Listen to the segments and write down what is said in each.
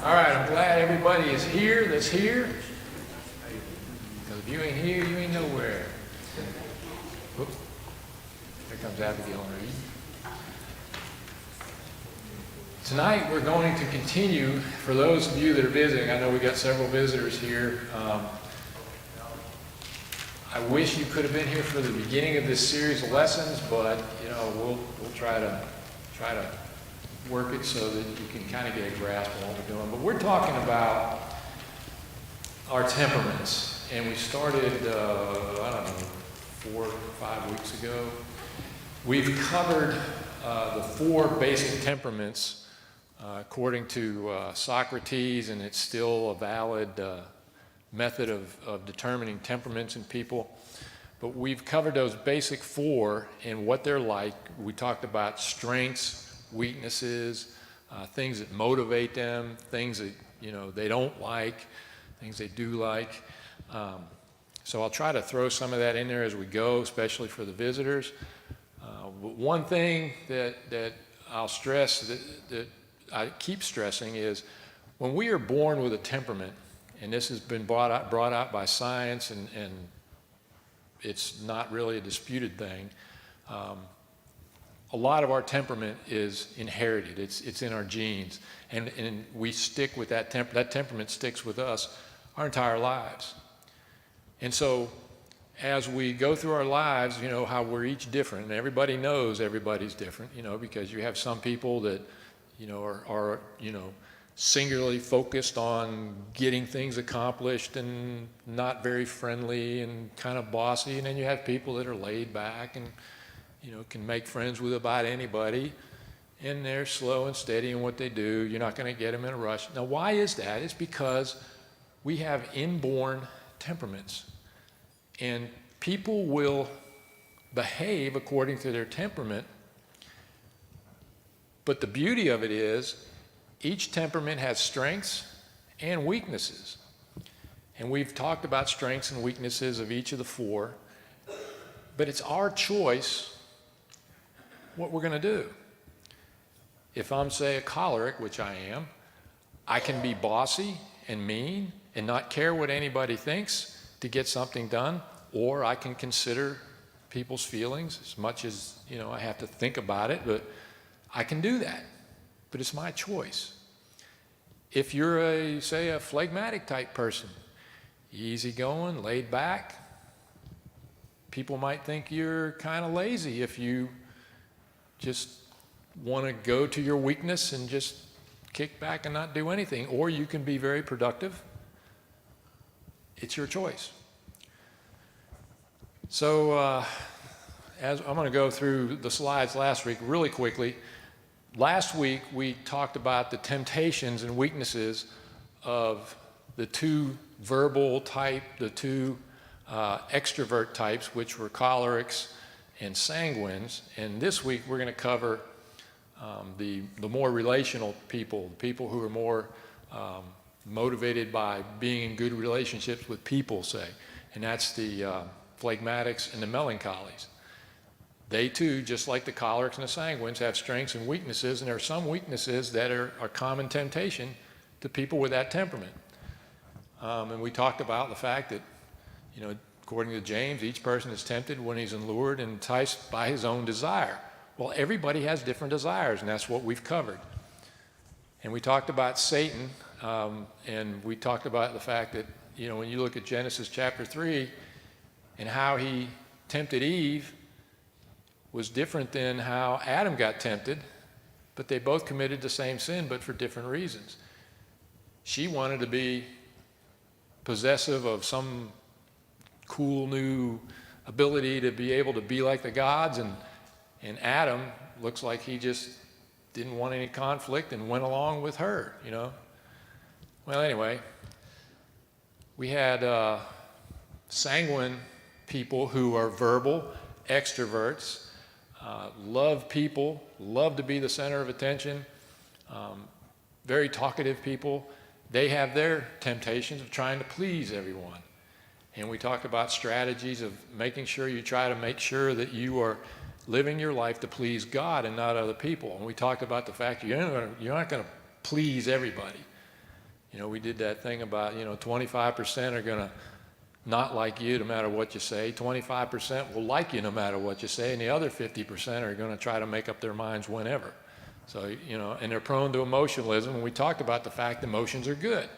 All right, I'm glad everybody is here that's here. Because if you ain't here, you ain't nowhere. Whoops. Here comes Abigail and Reed. Tonight we're going to continue, for those of you that are visiting, I know we got several visitors here. I wish you could have been here for the beginning of this series of lessons, but we'll try to work it so that you can kind of get a grasp of what we're doing. But we're talking about our temperaments, and we started, 4 or 5 weeks ago. We've covered the 4 basic temperaments according to Socrates, and it's still a valid method of determining temperaments in people. But we've covered those basic 4 and what they're like. We talked about strengths, weaknesses, things that motivate them, things that they don't like, things they do like. So I'll try to throw some of that in there as we go, especially for the visitors. But one thing that I'll stress, that I keep stressing, is when we are born with a temperament, and this has been brought out by science, and it's not really a disputed thing. A lot of our temperament is inherited. It's in our genes, and we stick with that that temperament sticks with us our entire lives. And so as we go through our lives, how we're each different, and everybody knows everybody's different, because you have some people that are singularly focused on getting things accomplished and not very friendly and kind of bossy, and then you have people that are laid back and can make friends with about anybody, and they're slow and steady in what they do. You're not going to get them in a rush. Now, why is that? It's because we have inborn temperaments, and people will behave according to their temperament. But the beauty of it is each temperament has strengths and weaknesses. And we've talked about strengths and weaknesses of each of the 4, but it's our choice what we're going to do. If I'm, say, a choleric, which I am, I can be bossy and mean and not care what anybody thinks to get something done, or I can consider people's feelings as much as, I have to think about it, but I can do that. But it's my choice. If you're say a phlegmatic type person, easygoing, laid back, people might think you're kind of lazy if you just want to go to your weakness and just kick back and not do anything. Or you can be very productive. It's your choice. So as I'm going to go through the slides last week really quickly. Last week we talked about the temptations and weaknesses of the 2 verbal type, the 2 extrovert types, which were cholerics and sanguines. And this week we're going to cover the more relational people who are more motivated by being in good relationships with people, say. And that's the phlegmatics and the melancholies. They too, just like the cholerics and the sanguines, have strengths and weaknesses, and there are some weaknesses that are common temptation to people with that temperament. And we talked about the fact that, according to James, each person is tempted when he's allured and enticed by his own desire. Well, everybody has different desires, and that's what we've covered. And we talked about Satan, and we talked about the fact that, when you look at Genesis chapter 3 and how he tempted Eve was different than how Adam got tempted, but they both committed the same sin, but for different reasons. She wanted to be possessive of some cool new ability to be able to be like the gods, and Adam looks like he just didn't want any conflict and went along with her, Well, anyway, we had sanguine people who are verbal, extroverts, love people, love to be the center of attention, very talkative people. They have their temptations of trying to please everyone. And we talked about strategies of making sure you try to make sure that you are living your life to please God and not other people. And we talked about the fact you're not going to please everybody. You know, we did that thing about, 25% are going to not like you no matter what you say. 25% will like you no matter what you say. And the other 50% are going to try to make up their minds whenever. So, and they're prone to emotionalism. And we talked about the fact emotions are good,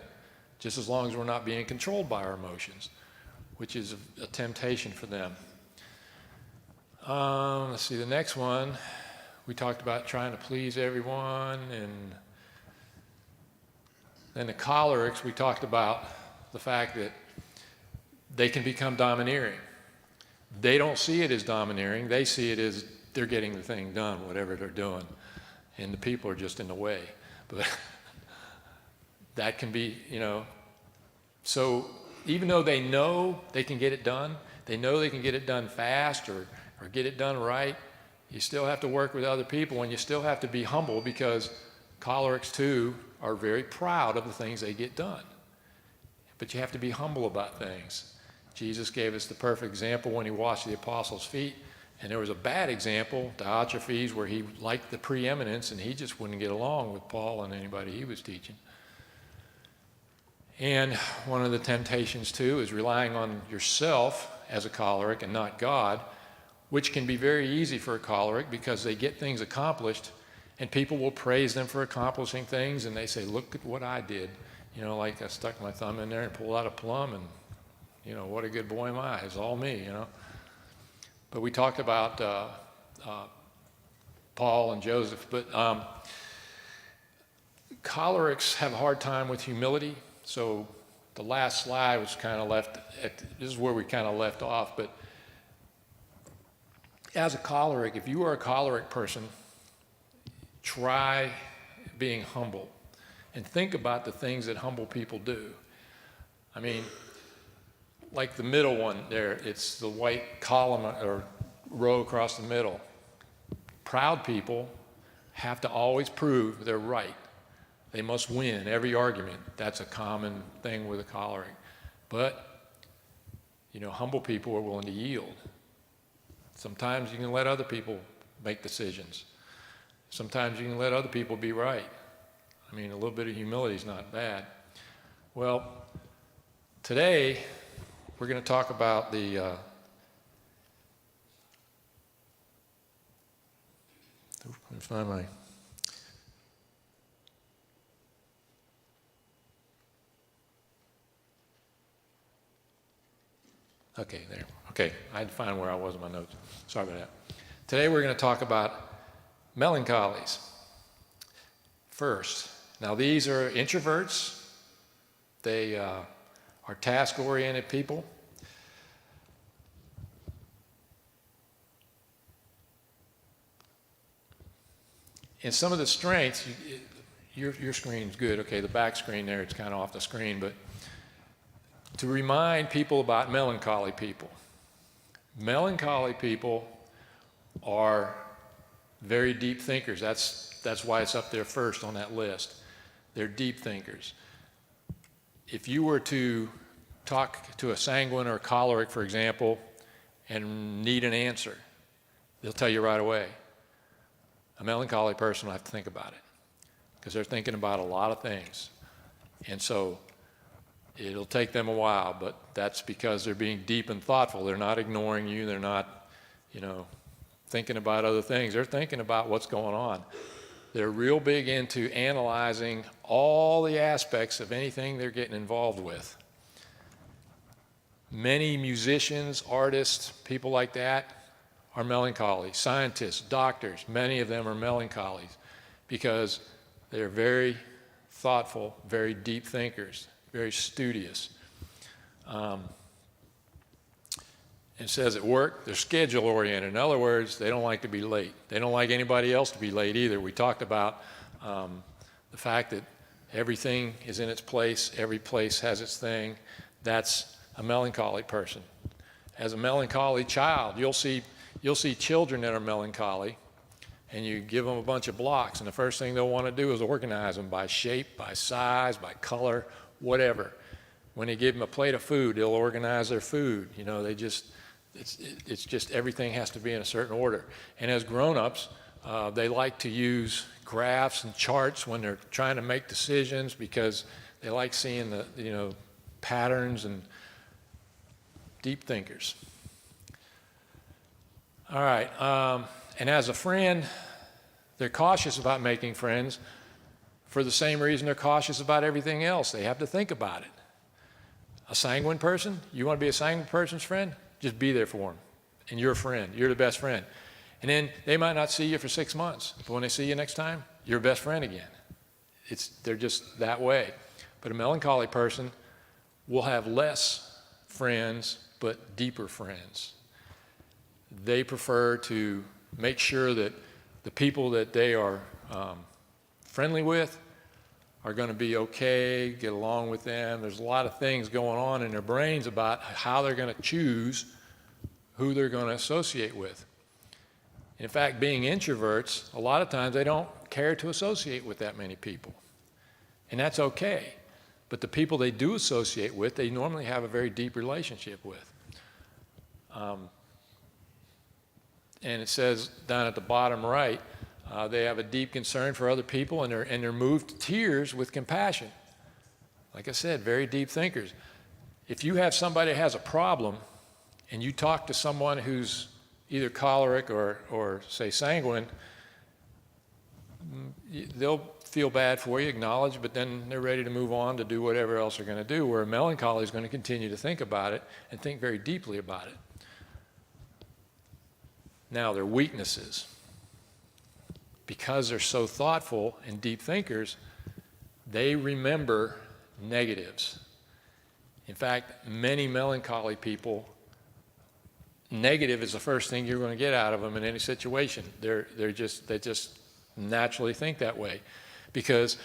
just as long as we're not being controlled by our emotions, which is a temptation for them. Let's see, the next one, we talked about trying to please everyone. And then the cholerics, we talked about the fact that they can become domineering. They don't see it as domineering. They see it as they're getting the thing done, whatever they're doing. And the people are just in the way. But that can be, so even though they know they can get it done, they know they can get it done fast or get it done right, you still have to work with other people, and you still have to be humble, because cholerics too are very proud of the things they get done. But you have to be humble about things. Jesus gave us the perfect example when he washed the apostles' feet, and there was a bad example, Diotrephes, where he liked the preeminence and he just wouldn't get along with Paul and anybody he was teaching. And one of the temptations too is relying on yourself as a choleric and not God, which can be very easy for a choleric because they get things accomplished and people will praise them for accomplishing things, and they say, look at what I did. Like I stuck my thumb in there and pulled out a plum, and what a good boy am I. It's all me, But we talked about Paul and Joseph, but cholerics have a hard time with humility. So the last slide was kind of this is where we kind of left off, but as a choleric, if you are a choleric person, try being humble and think about the things that humble people do. I mean, like the middle one there, it's the white column or row across the middle. Proud people have to always prove they're right. They must win every argument. That's a common thing with a choleric. But, humble people are willing to yield. Sometimes you can let other people make decisions. Sometimes you can let other people be right. I mean, a little bit of humility is not bad. Well, today we're going to talk about the let me find my okay, there. Okay, I had to find where I was in my notes. Sorry about that. Today we're going to talk about melancholies first. Now, these are introverts. They are task-oriented people. And some of the strengths, your screen's good. Okay, the back screen there, it's kind of off the screen, but to remind people about melancholy people. Melancholy people are very deep thinkers. That's why it's up there first on that list. They're deep thinkers. If you were to talk to a sanguine or a choleric, for example, and need an answer, they'll tell you right away. A melancholy person will have to think about it because they're thinking about a lot of things. And so it'll take them a while, but that's because they're being deep and thoughtful. They're not ignoring you. They're not, thinking about other things. They're thinking about what's going on. They're real big into analyzing all the aspects of anything they're getting involved with. Many musicians, artists, people like that are melancholy. Scientists, doctors, many of them are melancholies because they're very thoughtful, very deep thinkers, very studious. It says at work, they're schedule oriented. In other words, they don't like to be late. They don't like anybody else to be late either. We talked about the fact that everything is in its place, every place has its thing. That's a melancholy person. As a melancholy child, you'll see children that are melancholy, and you give them a bunch of blocks, and the first thing they'll want to do is organize them by shape, by size, by color, whatever. When you give them a plate of food, they'll organize their food. You know, it's just everything has to be in a certain order. And as grown-ups, they like to use graphs and charts when they're trying to make decisions because they like seeing the, patterns, and deep thinkers. All right, and as a friend, they're cautious about making friends for the same reason they're cautious about everything else. They have to think about it. A sanguine person, you want to be a sanguine person's friend? Just be there for them. And you're a friend. You're the best friend. And then they might not see you for 6 months. But when they see you next time, you're best friend again. They're just that way. But a melancholy person will have less friends, but deeper friends. They prefer to make sure that the people that they are friendly with are going to be okay, get along with them. There's a lot of things going on in their brains about how they're going to choose who they're going to associate with. In fact, being introverts, a lot of times they don't care to associate with that many people. And that's okay. But the people they do associate with, they normally have a very deep relationship with. And it says down at the bottom right, they have a deep concern for other people, and they're moved to tears with compassion. Like I said, very deep thinkers. If you have somebody that has a problem, and you talk to someone who's either choleric or say sanguine, they'll feel bad for you, acknowledge, but then they're ready to move on to do whatever else they're going to do, where a melancholy is going to continue to think about it and think very deeply about it. Now, their weaknesses. Because they're so thoughtful and deep thinkers, they remember negatives. In fact, many melancholy people, negative is the first thing you're going to get out of them in any situation. They just naturally think that way. Because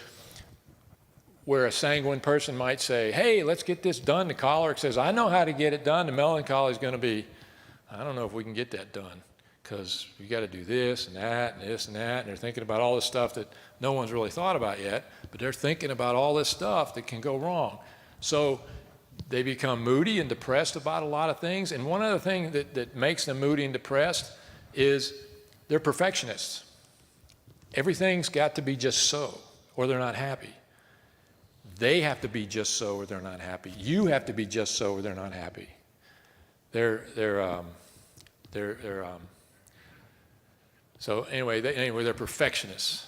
where a sanguine person might say, hey, let's get this done, the choleric says, I know how to get it done. The melancholy is going to be, I don't know if we can get that done, because you got to do this and that and this and that, and they're thinking about all this stuff that no one's really thought about yet, but they're thinking about all this stuff that can go wrong. So they become moody and depressed about a lot of things, and one other thing that makes them moody and depressed is they're perfectionists. Everything's got to be just so, or they're not happy. They have to be just so, or they're not happy. You have to be just so, or they're not happy. So anyway, they're perfectionists.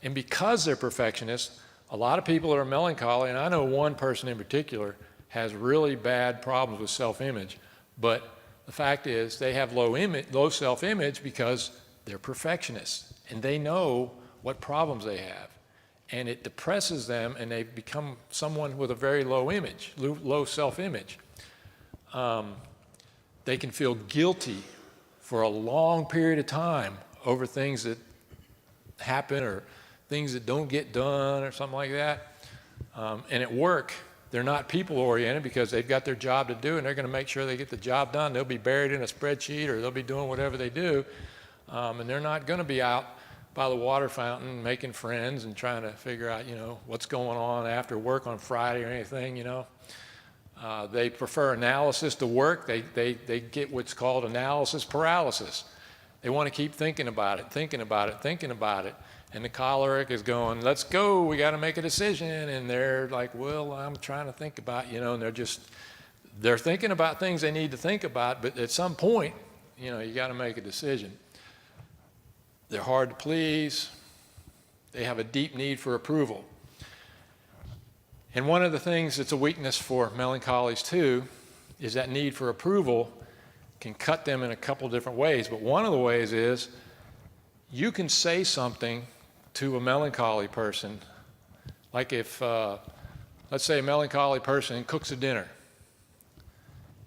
And because they're perfectionists, a lot of people that are melancholy, and I know one person in particular, has really bad problems with self-image. But the fact is they have low self-image because they're perfectionists. And they know what problems they have. And it depresses them, and they become someone with a very low image, low self-image. They can feel guilty for a long period of time over things that happen or things that don't get done or something like that. And at work, they're not people-oriented because they've got their job to do, and they're going to make sure they get the job done. They'll be buried in a spreadsheet, or they'll be doing whatever they do. And they're not going to be out by the water fountain making friends and trying to figure out, what's going on after work on Friday or anything, They prefer analysis to work. They get what's called analysis paralysis. They want to keep thinking about it. And the choleric is going, let's go, we got to make a decision. And they're like, well, I'm trying to think about, and they're thinking about things they need to think about, but at some point, you got to make a decision. They're hard to please. They have a deep need for approval. And one of the things that's a weakness for melancholies too is that need for approval can cut them in a couple different ways. But one of the ways is you can say something to a melancholy person, like if, let's say a melancholy person cooks a dinner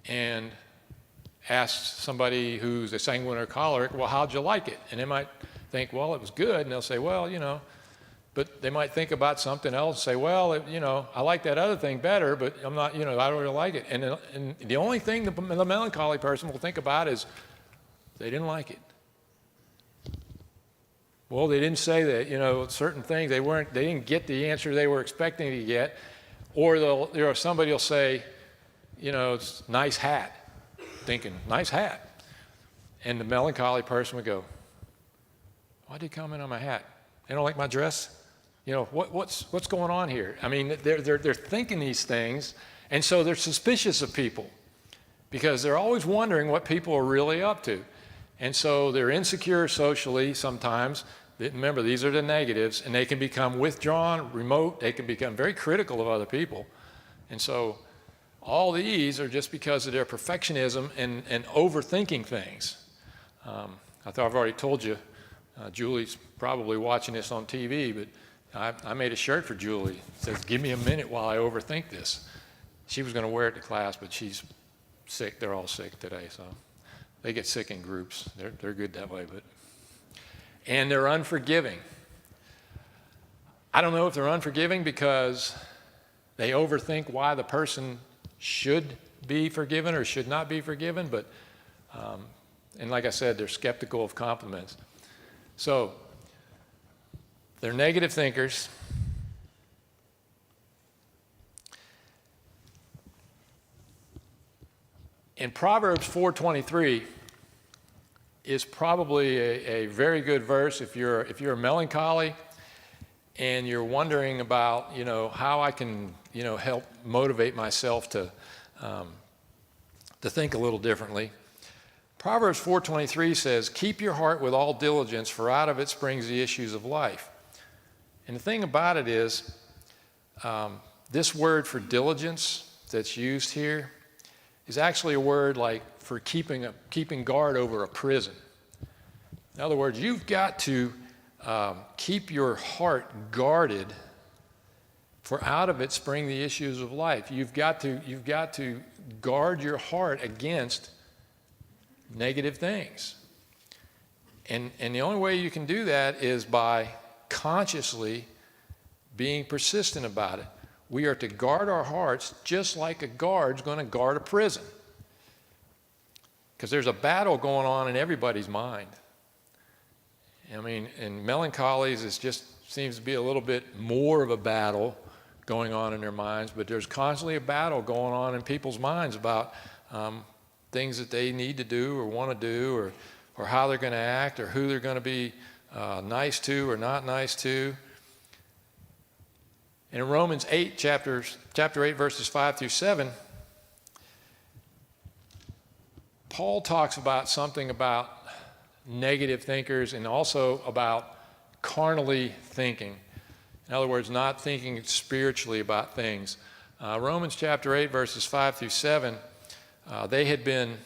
and asks somebody who's a sanguine or choleric, well, how'd you like it? And they might think, well, it was good. And they'll say, well, But they might think about something else and say, well, I like that other thing better, but I'm not, I don't really like it. And the only thing the melancholy person will think about is they didn't like it. Well, they didn't say that, certain things, they didn't get the answer they were expecting to get. Or somebody will say, it's nice hat, thinking, nice hat. And the melancholy person would go, why'd you comment on my hat? They don't like my dress? What's going on here? I mean, they're thinking these things, and so they're suspicious of people because they're always wondering what people are really up to. And so they're insecure socially sometimes. Remember, these are the negatives, and they can become withdrawn, remote. They can become very critical of other people. And so all these are just because of their perfectionism and overthinking things. I thought I've already told you, Julie's probably watching this on TV, but I made a shirt for Julie. It says, give me a minute while I overthink this. She was going to wear it to class, but she's sick. They're all sick today, so they get sick in groups. They're good that way. And they're unforgiving. I don't know if they're unforgiving because they overthink why the person should be forgiven or should not be forgiven, but, and like I said, they're skeptical of compliments. So, they're negative thinkers. And Proverbs 4:23 is probably a very good verse if you're melancholy and you're wondering about how I can help motivate myself to think a little differently. Proverbs 4:23 says, keep your heart with all diligence, for out of it springs the issues of life. And the thing about it is, this word for diligence that's used here is actually a word like for keeping guard over a prison. In other words, you've got to keep your heart guarded, for out of it spring the issues of life. You've got to guard your heart against negative things. And the only way you can do that is by consciously being persistent about it. We are to guard our hearts just like a guard's going to guard a prison. Because there's a battle going on in everybody's mind. I mean, in melancholies, it just seems to be a little bit more of a battle going on in their minds, but there's constantly a battle going on in people's minds about things that they need to do or want to do, or how they're going to act, or who they're going to be nice to or not nice to. And in Romans 8, chapter 8, verses 5 through 7, Paul talks about something about negative thinkers and also about carnally thinking. In other words, not thinking spiritually about things. Romans chapter 8, verses 5 through 7, they had been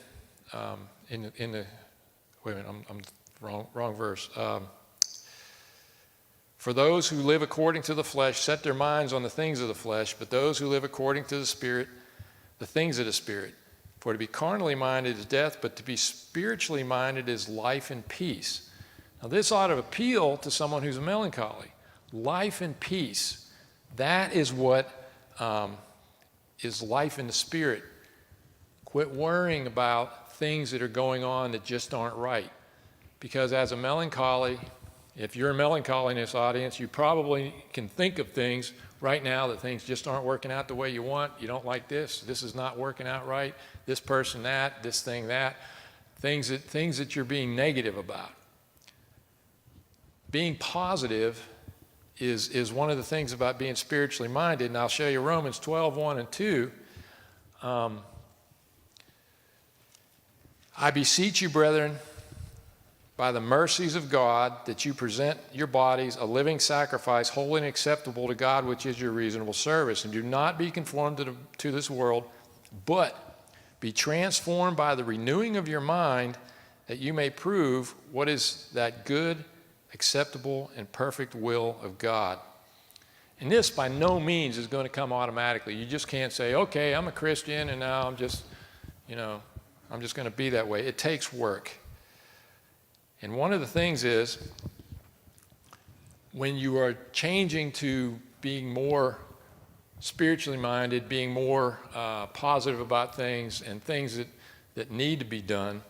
in the wait a minute, I'm wrong verse. For those who live according to the flesh set their minds on the things of the flesh, but those who live according to the Spirit, the things of the Spirit. For to be carnally minded is death, but to be spiritually minded is life and peace. Now this ought to appeal to someone who's melancholy. Life and peace, that is what is life in the Spirit. Quit worrying about things that are going on that just aren't right. Because as a melancholy, if you're a melancholy in this audience, you probably can think of things right now that things just aren't working out the way you want. You don't like this. This is not working out right. This person, that. This thing, that. Things that you're being negative about. Being positive is one of the things about being spiritually minded. And I'll show you Romans 12, 1 and 2. I beseech you, brethren, by the mercies of God, that you present your bodies a living sacrifice, holy and acceptable to God, which is your reasonable service. And do not be conformed to this world, but be transformed by the renewing of your mind, that you may prove what is that good, acceptable, and perfect will of God. And this by no means is going to come automatically. You just can't say, okay, I'm a Christian, and now I'm just going to be that way. It takes work. And one of the things is, when you are changing to being more spiritually minded, being more positive about things and things that need to be done,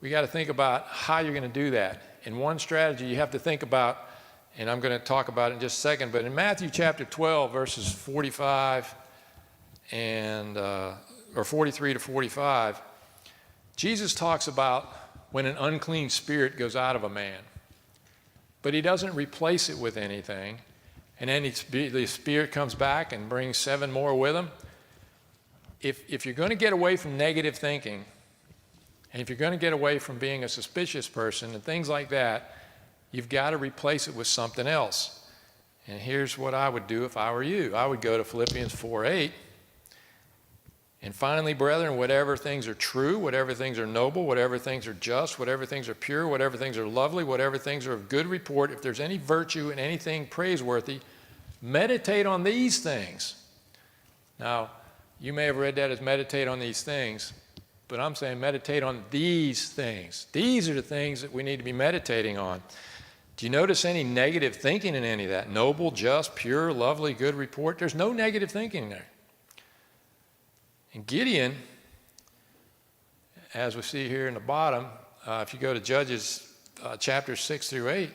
we got to think about how you're going to do that. And one strategy you have to think about, and I'm going to talk about it in just a second, but in Matthew chapter 12, verses 45 or 43 to 45, Jesus talks about when an unclean spirit goes out of a man, but he doesn't replace it with anything. And then the spirit comes back and brings 7 more with him. If you're going to get away from negative thinking, and if you're going to get away from being a suspicious person and things like that, you've got to replace it with something else. And here's what I would do if I were you. I would go to Philippians 4:8. And finally, brethren, whatever things are true, whatever things are noble, whatever things are just, whatever things are pure, whatever things are lovely, whatever things are of good report, if there's any virtue and anything praiseworthy, meditate on these things. Now, you may have read that as meditate on these things, but I'm saying meditate on these things. These are the things that we need to be meditating on. Do you notice any negative thinking in any of that? Noble, just, pure, lovely, good report. There's no negative thinking there. And Gideon, as we see here in the bottom, if you go to Judges chapters 6 through 8,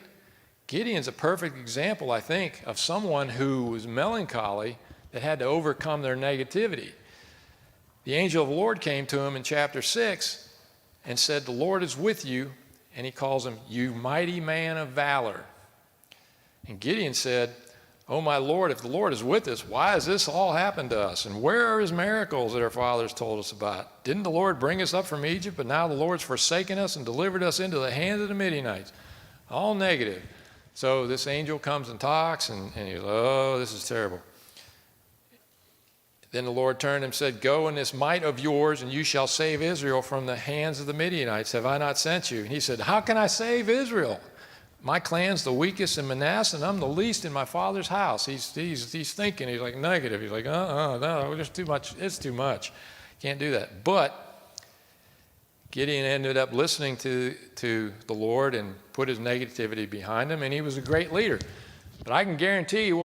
Gideon's a perfect example, I think, of someone who was melancholy that had to overcome their negativity. The angel of the Lord came to him in chapter 6 and said, "The Lord is with you," and he calls him, "You mighty man of valor." And Gideon said, "Oh, my Lord, if the Lord is with us, why has this all happened to us? And where are his miracles that our fathers told us about? Didn't the Lord bring us up from Egypt, but now the Lord's forsaken us and delivered us into the hands of the Midianites?" All negative. So this angel comes and talks, and he goes, "Oh, this is terrible." Then the Lord turned and said, "Go in this might of yours, and you shall save Israel from the hands of the Midianites. Have I not sent you?" And he said, "How can I save Israel? My clan's the weakest in Manasseh, and I'm the least in my father's house." He's thinking, he's like negative. He's like, no, there's too much. It's too much. Can't do that. But Gideon ended up listening to the Lord and put his negativity behind him, and he was a great leader. But I can guarantee you